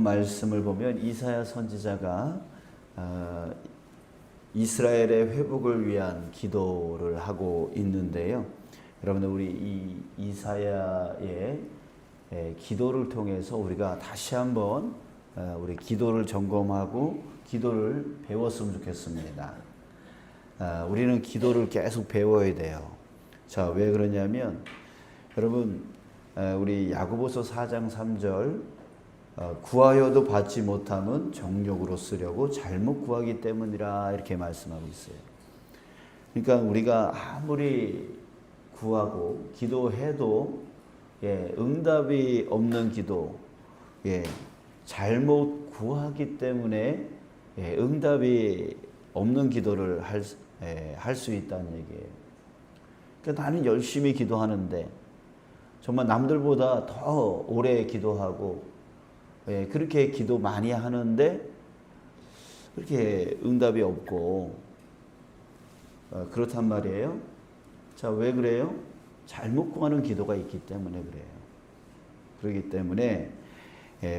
말씀을 보면 이사야 선지자가 이스라엘의 회복을 위한 기도를 하고 있는데요. 여러분들 우리 이 이사야의 기도를 통해서 우리가 다시 한번 우리 기도를 점검하고 기도를 배웠으면 좋겠습니다. 우리는 기도를 계속 배워야 돼요. 자, 왜 그러냐면 여러분 우리 야고보서 4장 3절 구하여도 받지 못함은 정욕으로 쓰려고 잘못 구하기 때문이라 이렇게 말씀하고 있어요. 그러니까 우리가 아무리 구하고 기도해도 응답이 없는 기도, 잘못 구하기 때문에 응답이 없는 기도를 할 수 있다는 얘기예요. 그러니까 나는 열심히 기도하는데 정말 남들보다 더 오래 기도하고 그렇게 기도 많이 하는데 그렇게 응답이 없고 그렇단 말이에요. 자, 왜 그래요? 잘못 구하는 기도가 있기 때문에 그래요. 그렇기 때문에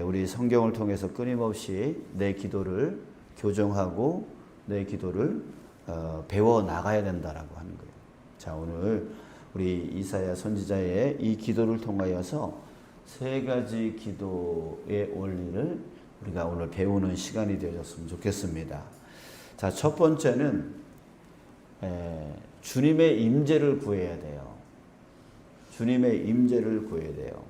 우리 성경을 통해서 끊임없이 내 기도를 교정하고 내 기도를 배워 나가야 된다라고 하는 거예요. 자, 오늘 우리 이사야 선지자의 이 기도를 통하여서 세 가지 기도의 원리를 우리가 오늘 배우는 시간이 되었으면 좋겠습니다. 자, 첫 번째는 주님의 임재를 구해야 돼요. 주님의 임재를 구해야 돼요.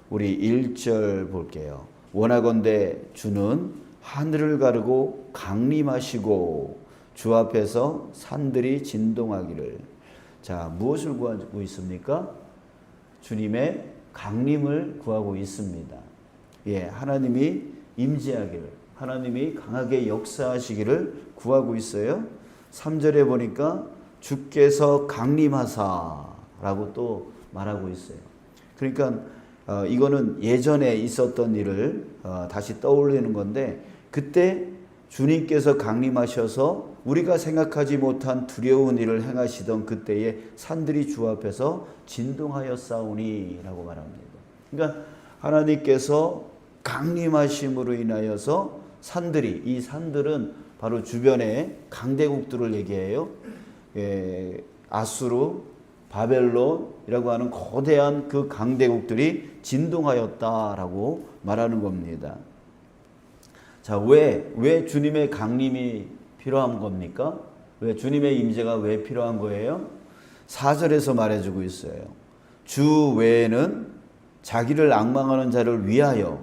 우리 1절 볼게요. 원하건대 주는 하늘을 가르고 강림하시고 주 앞에서 산들이 진동하기를. 자, 무엇을 구하고 있습니까? 주님의 강림을 구하고 있습니다. 하나님이 임재하기를, 하나님이 강하게 역사하시기를 구하고 있어요. 3절에 보니까 주께서 강림하사라고 또 말하고 있어요. 그러니까 이거는 예전에 있었던 일을 다시 떠올리는 건데, 그때 주님께서 강림하셔서 우리가 생각하지 못한 두려운 일을 행하시던 그때에 산들이 주 앞에서 진동하였사오니 라고 말합니다. 그러니까 하나님께서 강림하심으로 인하여서 산들이, 이 산들은 바로 주변의 강대국들을 얘기해요. 아수르, 바벨론이라고 하는 거대한 그 강대국들이 진동하였다라고 말하는 겁니다. 자, 왜 주님의 강림이 필요한 겁니까? 왜 주님의 임재가 왜 필요한 거예요? 4절에서 말해주고 있어요. 주 외에는 자기를 앙망하는 자를 위하여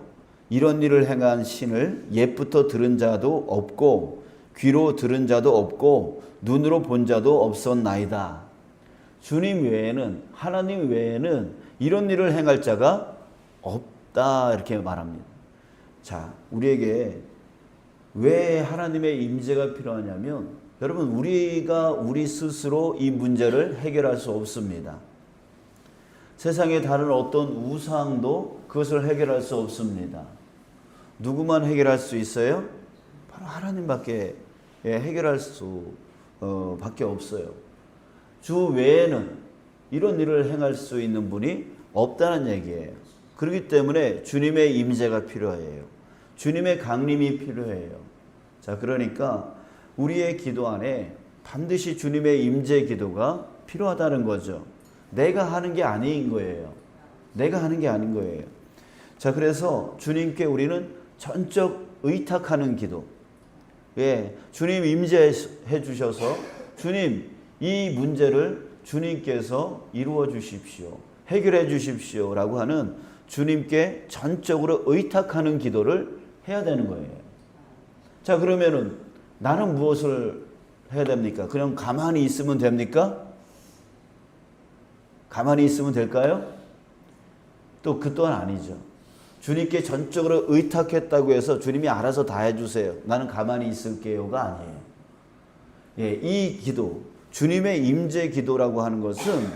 이런 일을 행한 신을 옛부터 들은 자도 없고 귀로 들은 자도 없고 눈으로 본 자도 없었나이다. 주님 외에는, 하나님 외에는 이런 일을 행할 자가 없다 이렇게 말합니다. 자, 우리에게 왜 하나님의 임재가 필요하냐면, 여러분 우리가 우리 스스로 이 문제를 해결할 수 없습니다. 세상에 다른 어떤 우상도 그것을 해결할 수 없습니다. 누구만 해결할 수 있어요? 바로 하나님밖에 해결할 수 밖에 없어요. 주 외에는 이런 일을 행할 수 있는 분이 없다는 얘기예요. 그렇기 때문에 주님의 임재가 필요해요. 주님의 강림이 필요해요. 자, 그러니까 우리의 기도 안에 반드시 주님의 임재 기도가 필요하다는 거죠. 내가 하는 게 아닌 거예요. 내가 하는 게 아닌 거예요. 자, 그래서 주님께 우리는 전적 의탁하는 기도. 주님 임재해 주셔서 주님 이 문제를 주님께서 이루어 주십시오. 해결해 주십시오. 라고 하는 주님께 전적으로 의탁하는 기도를 해야 되는 거예요. 자, 그러면은 나는 무엇을 해야 됩니까? 그냥 가만히 있으면 됩니까? 가만히 있으면 될까요? 또 그 또한 아니죠. 주님께 전적으로 의탁했다고 해서 주님이 알아서 다 해주세요. 나는 가만히 있을게요가 아니에요. 이 기도, 주님의 임재 기도라고 하는 것은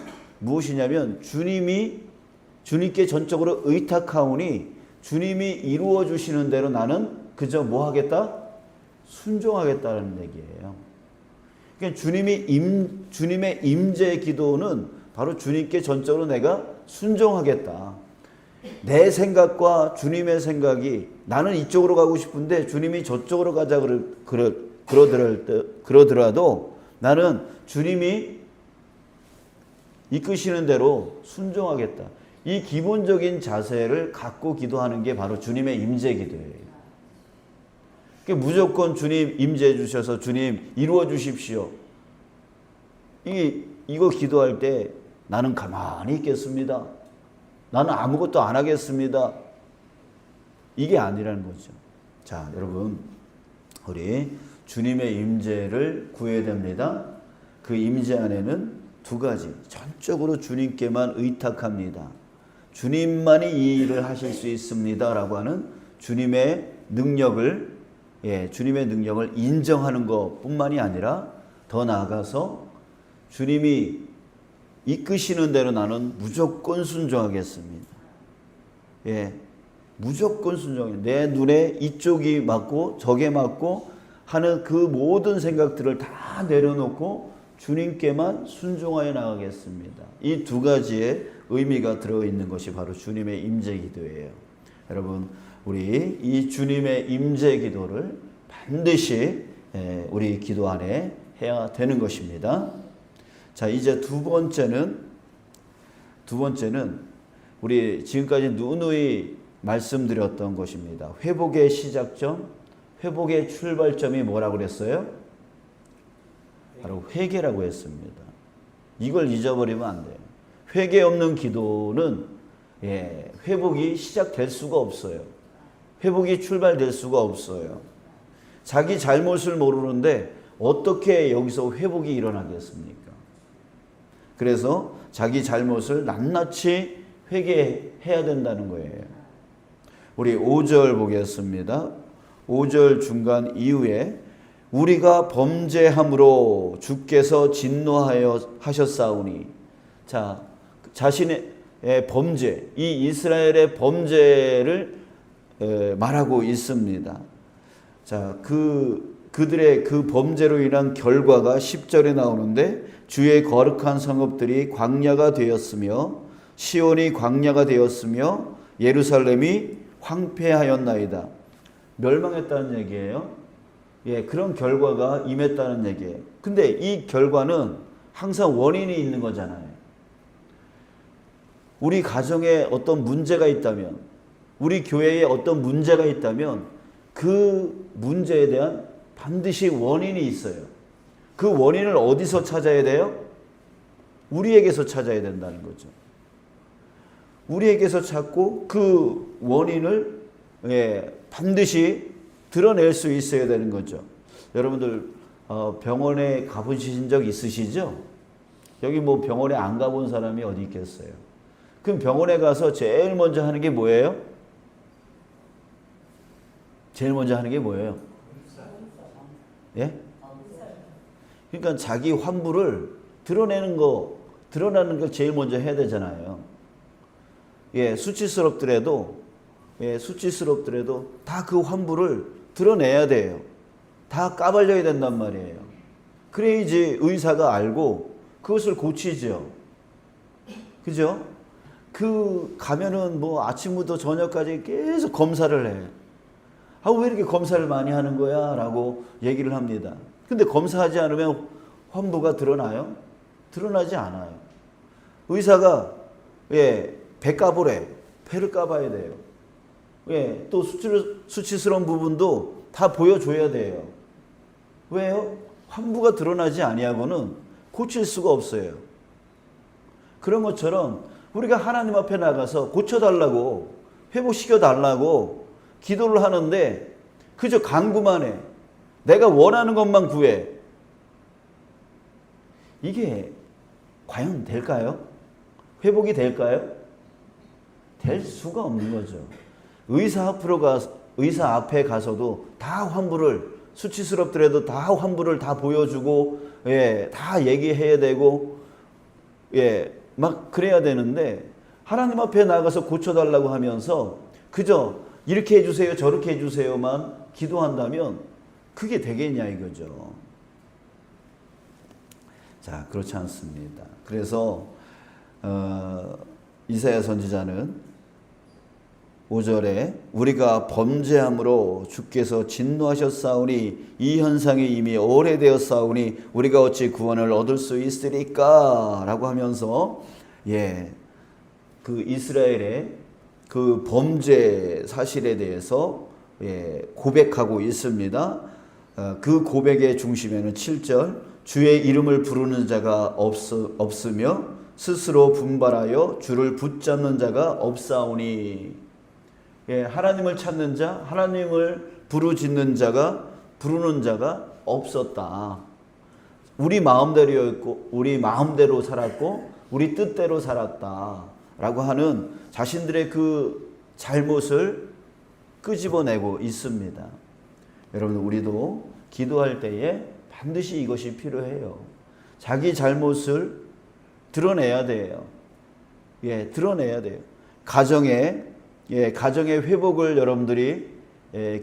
무엇이냐면 주님께 전적으로 의탁하오니 주님이 이루어 주시는 대로 나는 그저 뭐 하겠다? 순종하겠다는 얘기예요. 그러니까 주님의 임재 기도는 바로 주님께 전적으로 내가 순종하겠다. 내 생각과 주님의 생각이 나는 이쪽으로 가고 싶은데 주님이 저쪽으로 가자 그러더라도 나는 주님이 이끄시는 대로 순종하겠다. 이 기본적인 자세를 갖고 기도하는 게 바로 주님의 임재 기도예요. 무조건 주님 임재해 주셔서 주님 이루어 주십시오. 이거 기도할 때 나는 가만히 있겠습니다. 나는 아무것도 안 하겠습니다. 이게 아니라는 거죠. 자, 여러분, 우리 주님의 임재를 구해야 됩니다. 그 임재 안에는 두 가지, 전적으로 주님께만 의탁합니다. 주님만이 이 일을 하실 수 있습니다 라고 하는 주님의 능력을 인정하는 것뿐만이 아니라 더 나아가서 주님이 이끄시는 대로 나는 무조건 순종하겠습니다. 무조건 순종해. 내 눈에 이쪽이 맞고 저게 맞고 하는 그 모든 생각들을 다 내려놓고 주님께만 순종하여 나가겠습니다. 이 두 가지의 의미가 들어있는 것이 바로 주님의 임재 기도예요. 여러분, 우리 이 주님의 임재 기도를 반드시 우리 기도 안에 해야 되는 것입니다. 자, 이제 두 번째는 우리 지금까지 누누이 말씀드렸던 것입니다. 회복의 시작점, 회복의 출발점이 뭐라고 그랬어요? 바로 회개라고 했습니다. 이걸 잊어버리면 안 돼요. 회개 없는 기도는 회복이 시작될 수가 없어요. 회복이 출발될 수가 없어요. 자기 잘못을 모르는데 어떻게 여기서 회복이 일어나겠습니까? 그래서 자기 잘못을 낱낱이 회개해야 된다는 거예요. 우리 5절 보겠습니다. 5절 중간 이후에 우리가 범죄함으로 주께서 진노하여 하셨사오니, 자, 자신의 범죄, 이 이스라엘의 범죄를 말하고 있습니다. 자, 그들의 그 범죄로 인한 결과가 10절에 나오는데, 주의 거룩한 성읍들이 광야가 되었으며 시온이 광야가 되었으며 예루살렘이 황폐하였나이다. 멸망했다는 얘기예요. 그런 결과가 임했다는 얘기예요. 근데 이 결과는 항상 원인이 있는 거잖아요. 우리 가정에 어떤 문제가 있다면, 우리 교회에 어떤 문제가 있다면 그 문제에 대한 반드시 원인이 있어요. 그 원인을 어디서 찾아야 돼요? 우리에게서 찾아야 된다는 거죠. 우리에게서 찾고 그 원인을 반드시 드러낼 수 있어야 되는 거죠. 여러분들 병원에 가보신 적 있으시죠? 여기 뭐 병원에 안 가본 사람이 어디 있겠어요? 그럼 병원에 가서 제일 먼저 하는 게 뭐예요? 제일 먼저 하는 게 뭐예요? 그러니까 자기 환부를 드러나는 거 제일 먼저 해야 되잖아요. 수치스럽더라도 다 그 환부를 드러내야 돼요. 다 까발려야 된단 말이에요. 그래야지 의사가 알고 그것을 고치죠. 그죠? 가면은 뭐 아침부터 저녁까지 계속 검사를 해. 왜 이렇게 검사를 많이 하는 거야? 라고 얘기를 합니다. 근데 검사하지 않으면 환부가 드러나요? 드러나지 않아요. 의사가 배 까보래. 배를 까봐야 돼요. 또 수치스러운 부분도 다 보여줘야 돼요. 왜요? 환부가 드러나지 아니하고는 고칠 수가 없어요. 그런 것처럼 우리가 하나님 앞에 나가서 고쳐달라고, 회복시켜달라고 기도를 하는데 그저 간구만 해. 내가 원하는 것만 구해. 이게 과연 될까요? 회복이 될까요? 될 수가 없는 거죠. 의사 앞에 가서도 다 환부를, 수치스럽더라도 다 환부를 다 보여주고, 다 얘기해야 되고, 막 그래야 되는데, 하나님 앞에 나가서 고쳐달라고 하면서 그저 이렇게 해주세요, 저렇게 해주세요만 기도한다면 그게 되겠냐 이거죠. 자, 그렇지 않습니다. 그래서 이사야 선지자는 5절에 우리가 범죄함으로 주께서 진노하셨사오니 이 현상이 이미 오래되었사오니 우리가 어찌 구원을 얻을 수 있으리까? 라고 하면서 그 이스라엘의 그 범죄 사실에 대해서 고백하고 있습니다. 그 고백의 중심에는 7절 주의 이름을 부르는 자가 없으며 스스로 분발하여 주를 붙잡는 자가 없사오니 하나님을 찾는 자, 하나님을 부르짖는 자가 부르는 자가 없었다. 우리 마음대로였고 우리 마음대로 살았고 우리 뜻대로 살았다라고 하는 자신들의 그 잘못을 끄집어내고 있습니다. 여러분 우리도 기도할 때에 반드시 이것이 필요해요. 자기 잘못을 드러내야 돼요. 드러내야 돼요. 가정의 회복을 여러분들이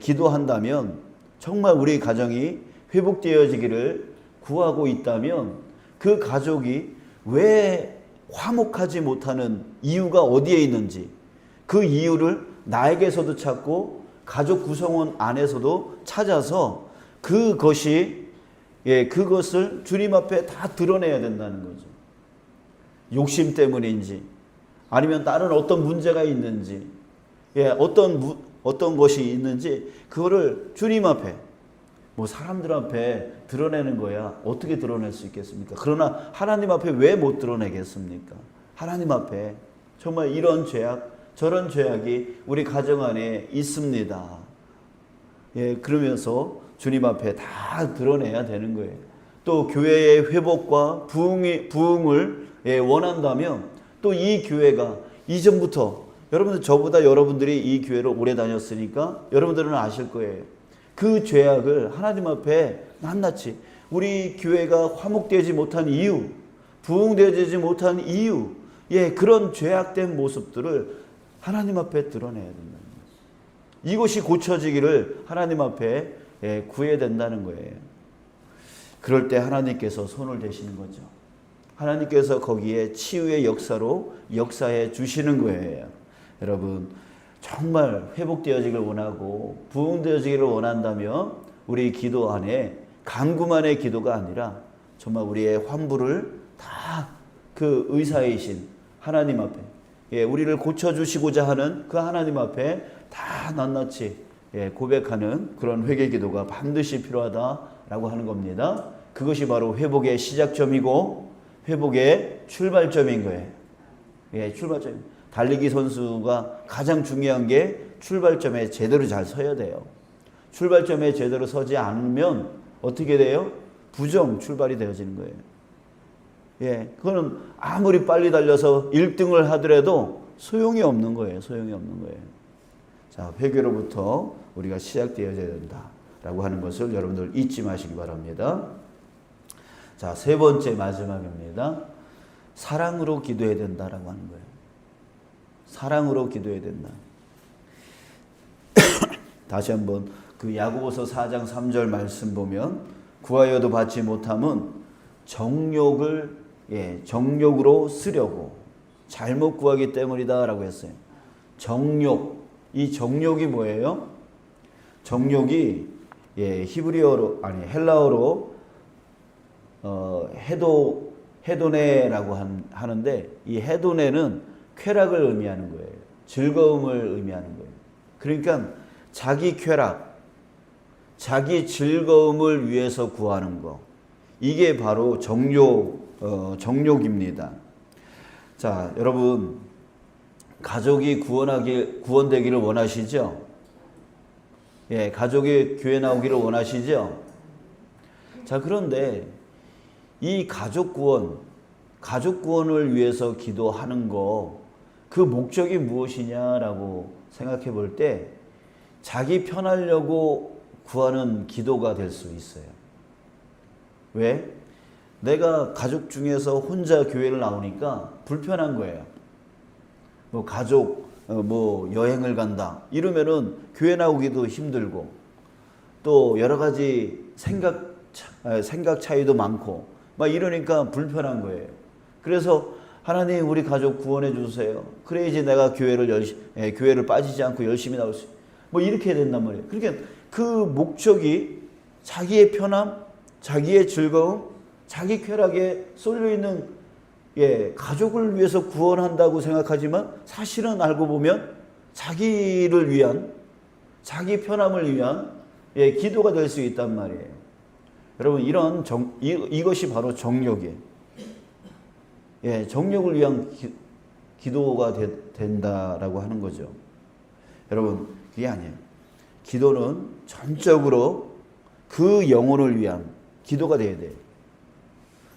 기도한다면 정말 우리 가정이 회복되어지기를 구하고 있다면 그 가족이 왜 화목하지 못하는 이유가 어디에 있는지 그 이유를 나에게서도 찾고 가족 구성원 안에서도 찾아서 그것을 주님 앞에 다 드러내야 된다는 거죠. 욕심 때문인지 아니면 다른 어떤 문제가 있는지 어떤 것이 있는지 그거를 주님 앞에 사람들 앞에 드러내는 거야. 어떻게 드러낼 수 있겠습니까? 그러나 하나님 앞에 왜 못 드러내겠습니까? 하나님 앞에 정말 이런 죄악 저런 죄악이 우리 가정 안에 있습니다. 그러면서 주님 앞에 다 드러내야 되는 거예요. 또 교회의 회복과 부흥을 원한다면 또 이 교회가 이전부터 여러분들 저보다 여러분들이 이 교회를 오래 다녔으니까 여러분들은 아실 거예요. 그 죄악을 하나님 앞에 낱낱이 우리 교회가 화목되지 못한 이유, 부흥되지 못한 이유, 그런 죄악된 모습들을 하나님 앞에 드러내야 된다는 거예요. 이것이 고쳐지기를 하나님 앞에 구해야 된다는 거예요. 그럴 때 하나님께서 손을 대시는 거죠. 하나님께서 거기에 치유의 역사해 주시는 거예요. 여러분 정말 회복되어지기를 원하고 부흥되어지기를 원한다면 우리 기도 안에 간구만의 기도가 아니라 정말 우리의 환부를 다 그 의사이신 하나님 앞에 우리를 고쳐주시고자 하는 그 하나님 앞에 다 낱낱이 고백하는 그런 회개 기도가 반드시 필요하다라고 하는 겁니다. 그것이 바로 회복의 시작점이고 회복의 출발점인 거예요. 출발점. 달리기 선수가 가장 중요한 게 출발점에 제대로 잘 서야 돼요. 출발점에 제대로 서지 않으면 어떻게 돼요? 부정 출발이 되어지는 거예요. 그거는 아무리 빨리 달려서 1등을 하더라도 소용이 없는 거예요. 소용이 없는 거예요. 자, 회개로부터 우리가 시작되어야 된다라고 하는 것을 여러분들 잊지 마시기 바랍니다. 자, 세 번째 마지막입니다. 사랑으로 기도해야 된다라고 하는 거예요. 사랑으로 기도해야 된다. 다시 한번 그 야고보서 4장 3절 말씀 보면 구하여도 받지 못함은 정욕으로 쓰려고 잘못 구하기 때문이다라고 했어요. 정욕. 이 정욕이 뭐예요? 정욕이 헬라어로 헤도네라고 하는데 이 헤도네는 쾌락을 의미하는 거예요. 즐거움을 의미하는 거예요. 그러니까 자기 쾌락, 자기 즐거움을 위해서 구하는 거. 이게 바로 정욕입니다. 자, 여러분 가족이 구원되기를 원하시죠? 가족이 교회 나오기를 원하시죠? 자, 그런데 이 가족 구원을 위해서 기도하는 거, 그 목적이 무엇이냐라고 생각해 볼 때 자기 편하려고 구하는 기도가 될 수 있어요. 왜? 내가 가족 중에서 혼자 교회를 나오니까 불편한 거예요. 가족 여행을 간다 이러면은 교회 나오기도 힘들고 또 여러 가지 생각 차이도 많고 막 이러니까 불편한 거예요. 그래서 하나님 우리 가족 구원해 주세요. 그래야지 내가 교회를 빠지지 않고 열심히 나올 수 있어요. 뭐 이렇게 해야 된단 말이에요. 그러니까 그 목적이 자기의 편함, 자기의 즐거움, 자기 쾌락에 쏠려 있는 가족을 위해서 구원한다고 생각하지만 사실은 알고 보면 자기를 위한, 자기 편함을 위한 기도가 될 수 있단 말이에요. 여러분 이것이 바로 정욕이에요. 정욕을 위한 기도가 된다라고 하는 거죠. 여러분 그게 아니에요. 기도는 전적으로 그 영혼을 위한 기도가 돼야 돼요.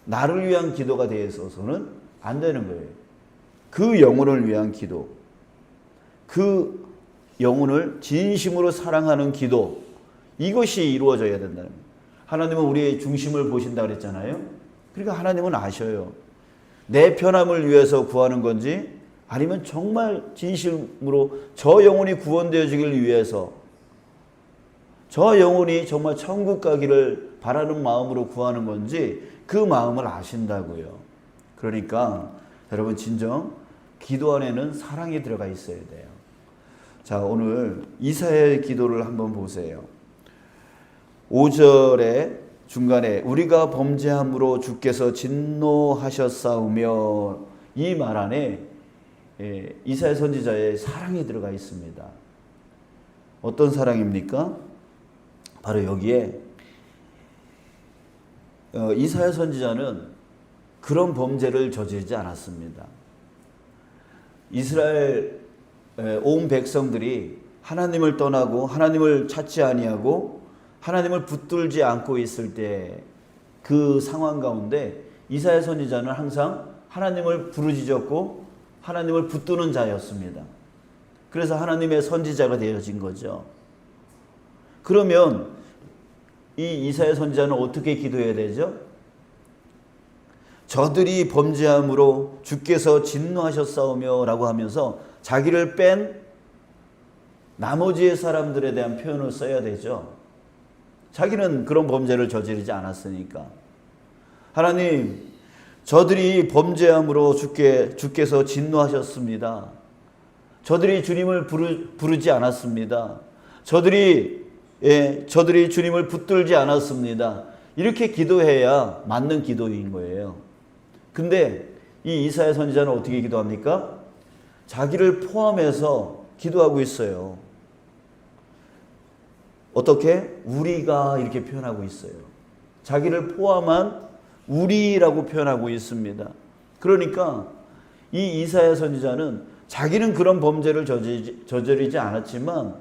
나를 위한 기도가 되어서는 안 되는 거예요. 그 영혼을 위한 기도, 그 영혼을 진심으로 사랑하는 기도, 이것이 이루어져야 된다는 거예요. 하나님은 우리의 중심을 보신다 그랬잖아요. 그러니까 하나님은 아셔요. 내 편함을 위해서 구하는 건지 아니면 정말 진심으로 저 영혼이 구원되어지길 위해서, 저 영혼이 정말 천국 가기를 바라는 마음으로 구하는 건지 그 마음을 아신다고요. 그러니까 여러분 진정 기도 안에는 사랑이 들어가 있어야 돼요. 자, 오늘 이사야의 기도를 한번 보세요. 5절에 중간에 우리가 범죄함으로 주께서 진노하셨사오며, 이 말 안에 이사야 선지자의 사랑이 들어가 있습니다. 어떤 사랑입니까? 바로 여기에 이사야 선지자는 그런 범죄를 저지르지 않았습니다. 이스라엘 온 백성들이 하나님을 떠나고 하나님을 찾지 아니하고 하나님을 붙들지 않고 있을 때 그 상황 가운데 이사야 선지자는 항상 하나님을 부르짖었고 하나님을 붙드는 자였습니다. 그래서 하나님의 선지자가 되어진 거죠. 그러면 이 이사야 선지자는 어떻게 기도해야 되죠? 저들이 범죄함으로 주께서 진노하셨사오며 라고 하면서 자기를 뺀 나머지의 사람들에 대한 표현을 써야 되죠. 자기는 그런 범죄를 저지르지 않았으니까. 하나님, 저들이 범죄함으로 주께서 진노하셨습니다. 저들이 주님을 부르지 않았습니다. 저들이 주님을 붙들지 않았습니다. 이렇게 기도해야 맞는 기도인 거예요. 근데 이 이사야 선지자는 어떻게 기도합니까? 자기를 포함해서 기도하고 있어요. 어떻게? 우리가 이렇게 표현하고 있어요. 자기를 포함한 우리라고 표현하고 있습니다. 그러니까 이 이사야 선지자는 자기는 그런 범죄를 저지르지 않았지만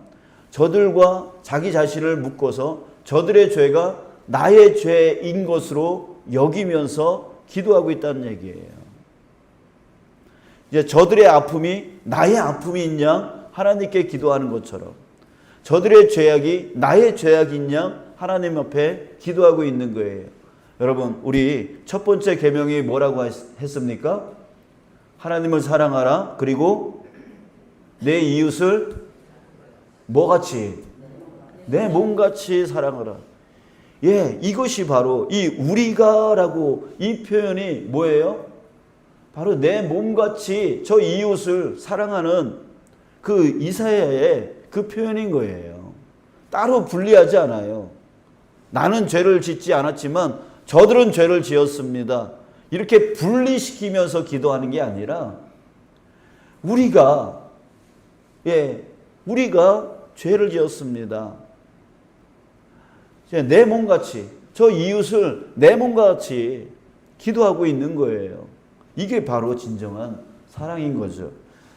저들과 자기 자신을 묶어서 저들의 죄가 나의 죄인 것으로 여기면서 기도하고 있다는 얘기예요. 이제 저들의 아픔이 나의 아픔인 양 하나님께 기도하는 것처럼 저들의 죄악이 나의 죄악인 양 하나님 앞에 기도하고 있는 거예요. 여러분, 우리 첫 번째 계명이 뭐라고 했습니까? 하나님을 사랑하라. 그리고 내 이웃을 뭐같이? 내 몸같이 사랑하라. 이것이 바로 이 우리가라고 이 표현이 뭐예요? 바로 내 몸같이 저 이웃을 사랑하는 그 이사야의 그 표현인 거예요. 따로 분리하지 않아요. 나는 죄를 짓지 않았지만 저들은 죄를 지었습니다. 이렇게 분리시키면서 기도하는 게 아니라 우리가 죄를 지었습니다. 내 몸같이 저 이웃을 내 몸같이 기도하고 있는 거예요. 이게 바로 진정한 사랑인 거죠.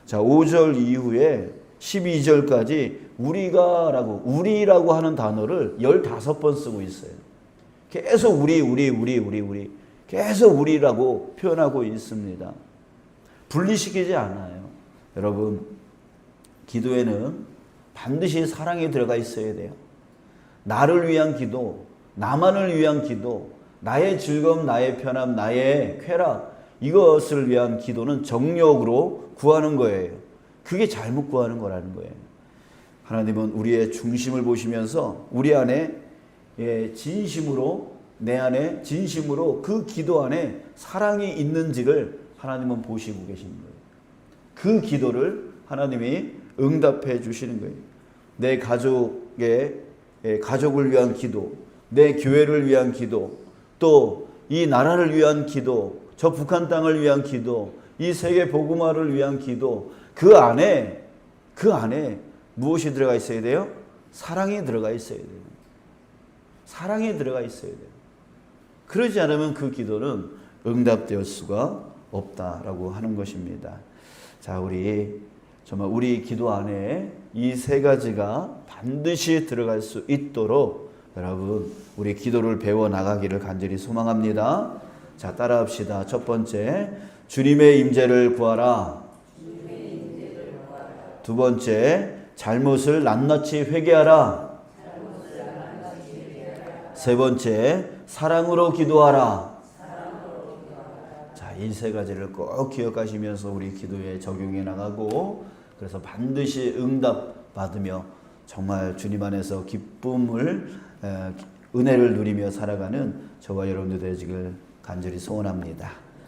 자, 5절 이후에 12절까지 우리라고 하는 단어를 15번 쓰고 있어요. 계속 우리 계속 우리라고 표현하고 있습니다. 분리시키지 않아요. 여러분, 기도에는 반드시 사랑이 들어가 있어야 돼요. 나를 위한 기도, 나만을 위한 기도, 나의 즐거움, 나의 편함, 나의 쾌락, 이것을 위한 기도는 정욕으로 구하는 거예요. 그게 잘못 구하는 거라는 거예요. 하나님은 우리의 중심을 보시면서 우리 안에 진심으로, 내 안에 진심으로 그 기도 안에 사랑이 있는지를 하나님은 보시고 계신 거예요. 그 기도를 하나님이 응답해 주시는 거예요. 내 가족을 위한 기도, 내 교회를 위한 기도, 또 이 나라를 위한 기도, 저 북한 땅을 위한 기도, 이 세계 복음화를 위한 기도, 그 안에 무엇이 들어가 있어야 돼요? 사랑이 들어가 있어야 돼요. 사랑이 들어가 있어야 돼요. 그러지 않으면 그 기도는 응답될 수가 없다라고 하는 것입니다. 자, 정말 우리 기도 안에 이 세 가지가 반드시 들어갈 수 있도록 여러분 우리 기도를 배워 나가기를 간절히 소망합니다. 자, 따라합시다. 첫 번째, 주님의 임재를 구하라. 두 번째, 잘못을 낱낱이 회개하라. 세 번째, 사랑으로 기도하라. 자, 이 세 가지를 꼭 기억하시면서 우리 기도에 적용해 나가고, 그래서 반드시 응답 받으며 정말 주님 안에서 은혜를 누리며 살아가는 저와 여러분들 되시길 간절히 소원합니다.